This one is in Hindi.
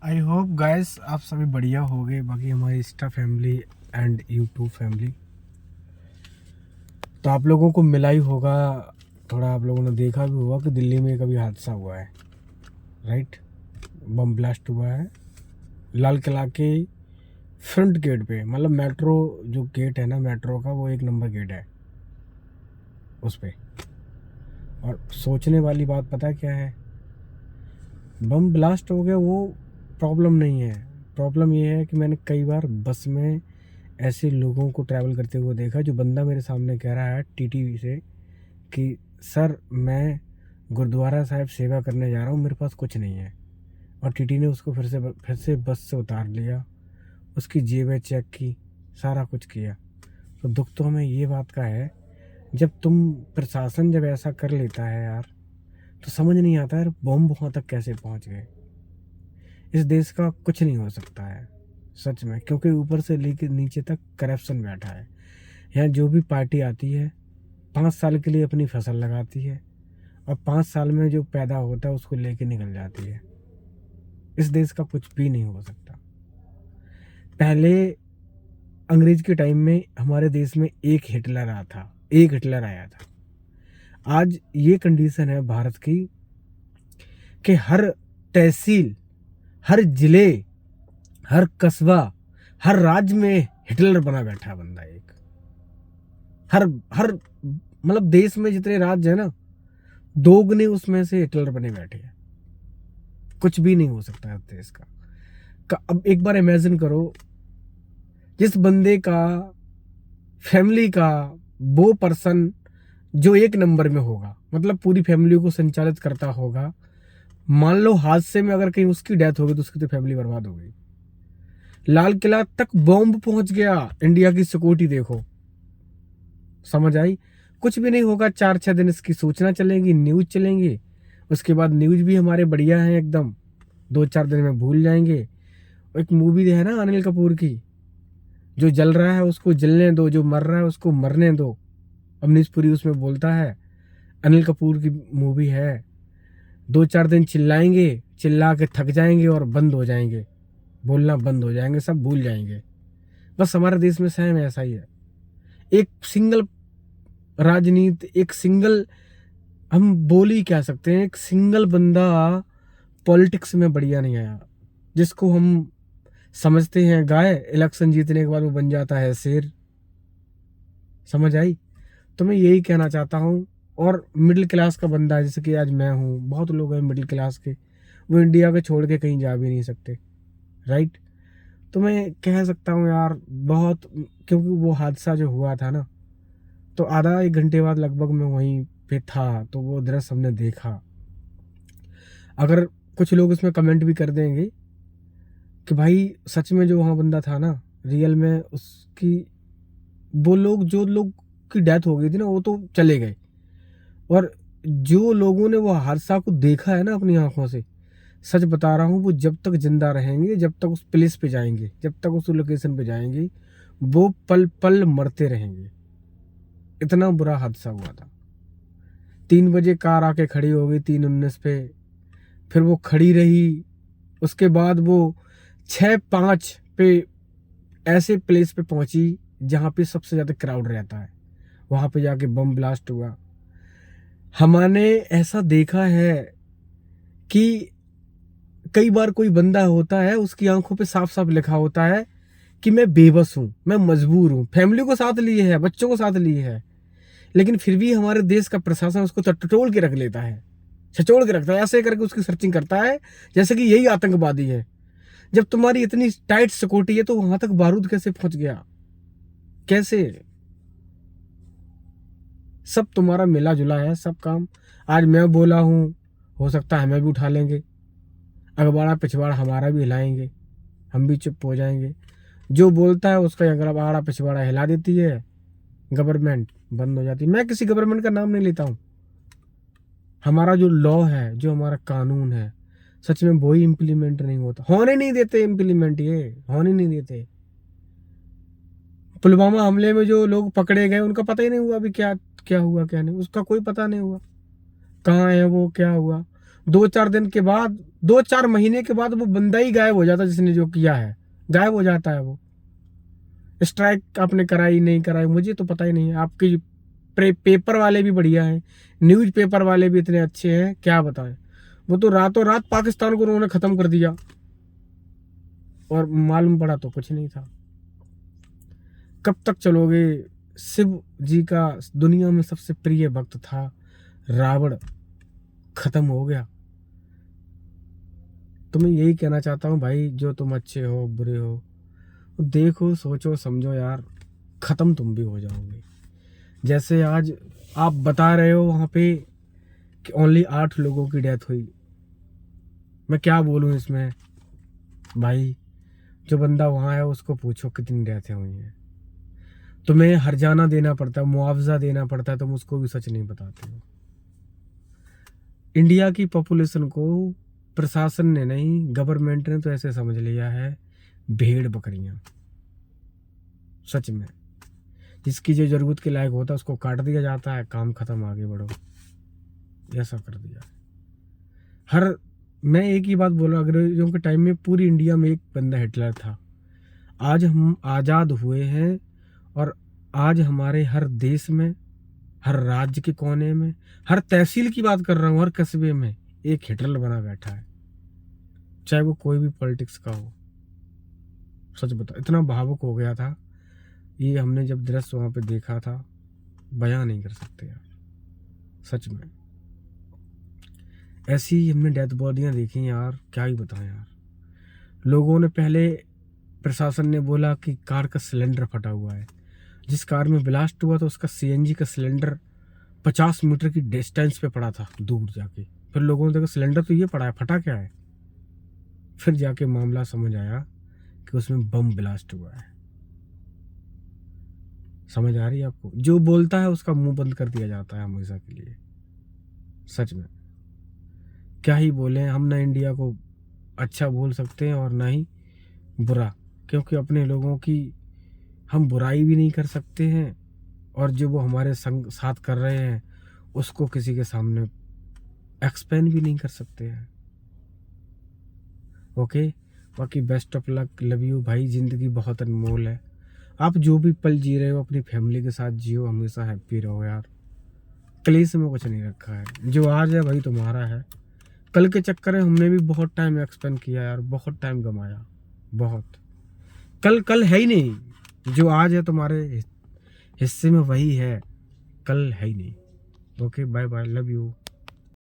आई होप गाइस आप सभी बढ़िया हो गए। बाकी हमारी Insta family and YouTube family तो आप लोगों को मिला ही होगा। थोड़ा आप लोगों ने देखा भी होगा कि दिल्ली में कभी हादसा हुआ है, राइट। बम ब्लास्ट हुआ है लाल किला के फ्रंट गेट पे। मतलब मेट्रो जो गेट है ना, मेट्रो का वो 1 नंबर गेट है उस पे। और सोचने वाली बात पता है क्या है, बम ब्लास्ट हो गया वो प्रॉब्लम नहीं है। प्रॉब्लम ये है कि मैंने कई बार बस में ऐसे लोगों को ट्रैवल करते हुए देखा। जो बंदा मेरे सामने कह रहा है टीटी से कि सर मैं गुरुद्वारा साहिब सेवा करने जा रहा हूँ, मेरे पास कुछ नहीं है, और टीटी ने उसको फिर से बस से उतार लिया, उसकी जेबें चेक की, सारा कुछ किया। तो दुख तो हमें ये बात का है, जब प्रशासन जब ऐसा कर लेता है यार, तो समझ नहीं आता यार बम वहाँ तक कैसे पहुँच गए। इस देश का कुछ नहीं हो सकता है सच में, क्योंकि ऊपर से लेकर नीचे तक करप्शन बैठा है। यहाँ जो भी पार्टी आती है 5 साल के लिए अपनी फसल लगाती है, और 5 साल में जो पैदा होता है उसको लेके निकल जाती है। इस देश का कुछ भी नहीं हो सकता। पहले अंग्रेज के टाइम में हमारे देश में एक हिटलर आया था। आज ये कंडीशन है भारत की कि हर तहसील, हर जिले, हर कस्बा, हर राज्य में हिटलर बना बैठा है बंदा एक। हर हर मतलब देश में जितने राज्य है ना, दोगुने उसमें से हिटलर बने बैठे हैं। कुछ भी नहीं हो सकता है देश का। अब एक बार इमेजिन करो, जिस बंदे का फैमिली का वो पर्सन जो 1 नंबर में होगा, मतलब पूरी फैमिली को संचालित करता होगा, मान लो हादसे में अगर कहीं उसकी डेथ होगी तो उसकी तो फैमिली बर्बाद हो गई। लाल किला तक बॉम्ब पहुंच गया, इंडिया की सिक्योरिटी देखो। समझ आई? कुछ भी नहीं होगा, 4-6 दिन इसकी सूचना चलेगी, न्यूज चलेंगी, उसके बाद न्यूज भी हमारे बढ़िया हैं एकदम, 2-4 दिन में भूल जाएंगे। एक मूवी है ना अनिल कपूर की, जो जल रहा है उसको जलने दो, जो मर रहा है उसको मरने दो। अमरीश पुरी उसमें बोलता है, अनिल कपूर की मूवी है। 2-4 दिन चिल्लाएंगे, चिल्ला के थक जाएंगे और बंद हो जाएंगे, बोलना बंद हो जाएंगे, सब भूल जाएंगे। बस हमारे देश में सेम ऐसा ही है। एक सिंगल राजनीति, एक सिंगल, हम बोल ही क्या सकते हैं, एक सिंगल बंदा पॉलिटिक्स में बढ़िया नहीं आया, जिसको हम समझते हैं गाय, इलेक्शन जीतने के बाद वो बन जाता है शेर। समझ आई? तो मैं यही कहना चाहता हूँ। और मिडिल क्लास का बंदा है, जैसे कि आज मैं हूँ, बहुत लोग हैं मिडिल क्लास के, वो इंडिया के छोड़ के कहीं जा भी नहीं सकते, राइट। तो मैं कह सकता हूँ यार बहुत, क्योंकि वो हादसा जो हुआ था ना, तो आधा 1 घंटे बाद लगभग मैं वहीं पे था, तो वो दृश्य हमने देखा। अगर कुछ लोग इसमें कमेंट भी कर देंगे कि भाई सच में जो वहाँ बंदा था ना, रियल में उसकी, वो लोग जो लोग की डेथ हो गई थी ना, वो तो चले गए, और जो लोगों ने वो हादसा को देखा है ना अपनी आंखों से, सच बता रहा हूँ, वो जब तक जिंदा रहेंगे, जब तक उस प्लेस पे जाएंगे, जब तक उस लोकेशन पे जाएंगे, वो पल पल मरते रहेंगे। इतना बुरा हादसा हुआ था। 3 बजे कार आके खड़ी हो गई 3:19 पे, फिर वो खड़ी रही, उसके बाद वो 6-5 पे ऐसे प्लेस पे पहुंची जहाँ पे सबसे ज़्यादा क्राउड रहता है, वहाँ पे जाके बम ब्लास्ट हुआ। हमने ऐसा देखा है कि कई बार कोई बंदा होता है, उसकी आंखों पे साफ साफ लिखा होता है कि मैं बेबस हूँ, मैं मजबूर हूँ, फैमिली को साथ लिए है, बच्चों को साथ लिए है, लेकिन फिर भी हमारे देश का प्रशासन उसको टटोल के रख लेता है, छचोड़ के रखता है, ऐसे करके उसकी सर्चिंग करता है जैसे कि यही आतंकवादी है। जब तुम्हारी इतनी टाइट सिक्योरिटी है तो वहां तक बारूद कैसे पहुंच गया, कैसे? सब तुम्हारा मिला जुला है सब काम। आज मैं बोला हूँ, हो सकता है हमें भी उठा लेंगे, अगबाड़ा पिछवाड़ा हमारा भी हिलाएंगे, हम भी चुप हो जाएंगे। जो बोलता है उसका अगबाड़ा पिछवाड़ा हिला देती है, गवर्नमेंट बंद हो जाती है। मैं किसी गवर्नमेंट का नाम नहीं लेता हूँ, हमारा जो लॉ है, जो हमारा कानून है, सच में वही इम्प्लीमेंट नहीं होता, होने नहीं देते इम्प्लीमेंट, ये होने नहीं देते। पुलवामा हमले में जो लोग पकड़े गए उनका पता ही नहीं हुआ अभी क्या क्या हुआ क्या नहीं, उसका कोई पता नहीं हुआ, कहाँ है वो, क्या हुआ। 2-4 दिन के बाद, 2-4 महीने के बाद वो बंदा ही गायब हो जाता जिसने जो किया है, गायब हो जाता है वो। स्ट्राइक आपने कराई नहीं कराई मुझे तो पता ही नहीं है। आपकी पेपर वाले भी बढ़िया हैं, न्यूज पेपर वाले भी इतने अच्छे हैं, क्या बताएं। वो तो रातों रात पाकिस्तान को उन्होंने खत्म कर दिया और मालूम पड़ा तो कुछ नहीं था। कब तक चलोगे? शिव जी का दुनिया में सबसे प्रिय भक्त था रावण, खत्म हो गया। तो मैं यही कहना चाहता हूँ भाई, जो तुम अच्छे हो बुरे हो, देखो सोचो समझो यार, खत्म तुम भी हो जाओगे। जैसे आज आप बता रहे हो वहां पे कि ओनली 8 लोगों की डेथ हुई, मैं क्या बोलूं इसमें भाई। जो बंदा वहां है उसको पूछो कितनी डेथें हुई हैं। तुम्हें हर्जाना देना पड़ता है, मुआवजा देना पड़ता है, तुम उसको भी सच नहीं बताते हो। इंडिया की पॉपुलेशन को प्रशासन ने नहीं, गवर्नमेंट ने तो ऐसे समझ लिया है भेड़ बकरियां। सच में जिसकी जो जरूरत के लायक होता है उसको काट दिया जाता है, काम खत्म, आगे बढ़ो, ऐसा कर दिया। हर मैं एक ही बात बोल रहा हूँ, अंग्रेजों के टाइम में पूरी इंडिया में एक बंदा हिटलर था। आज हम आज़ाद हुए हैं और आज हमारे हर देश में, हर राज्य के कोने में, हर तहसील की बात कर रहा हूँ, हर कस्बे में एक हिटलर बना बैठा है, चाहे वो कोई भी पॉलिटिक्स का हो। सच बता, इतना भावुक हो गया था ये, हमने जब दृश्य वहां पे देखा था, बयां नहीं कर सकते यार। सच में ऐसी ही हमने डेथ बॉडियां देखी यार, क्या ही बताएं यार। लोगों ने पहले, प्रशासन ने बोला कि कार का सिलेंडर फटा हुआ है। जिस कार में ब्लास्ट हुआ तो उसका सीएनजी का सिलेंडर 50 मीटर की डिस्टेंस पे पड़ा था दूर जाके। फिर लोगों ने देखा सिलेंडर तो ये पड़ा है, फटा क्या है। फिर जाके मामला समझ आया कि उसमें बम ब्लास्ट हुआ है। समझ आ रही है आपको? जो बोलता है उसका मुंह बंद कर दिया जाता है हमेशा के लिए। सच में क्या ही बोले, हम ना इंडिया को अच्छा बोल सकते हैं और ना ही बुरा, क्योंकि अपने लोगों की हम बुराई भी नहीं कर सकते हैं और जो वो हमारे संग साथ कर रहे हैं उसको किसी के सामने एक्सप्लेन भी नहीं कर सकते हैं। ओके, बाकी best of luck, love you भाई। ज़िंदगी बहुत अनमोल है, आप जो भी पल जी रहे हो अपनी फैमिली के साथ जियो, हमेशा हैप्पी रहो यार। कलेश में कुछ नहीं रखा है, जो आज है वही तुम्हारा है। कल के चक्कर में हमने भी बहुत टाइम एक्सपेंड किया यार, बहुत टाइम गंवाया, बहुत। कल कल है ही नहीं, जो आज है तुम्हारे हिस्से में वही है, कल है ही नहीं। Okay bye bye, love you.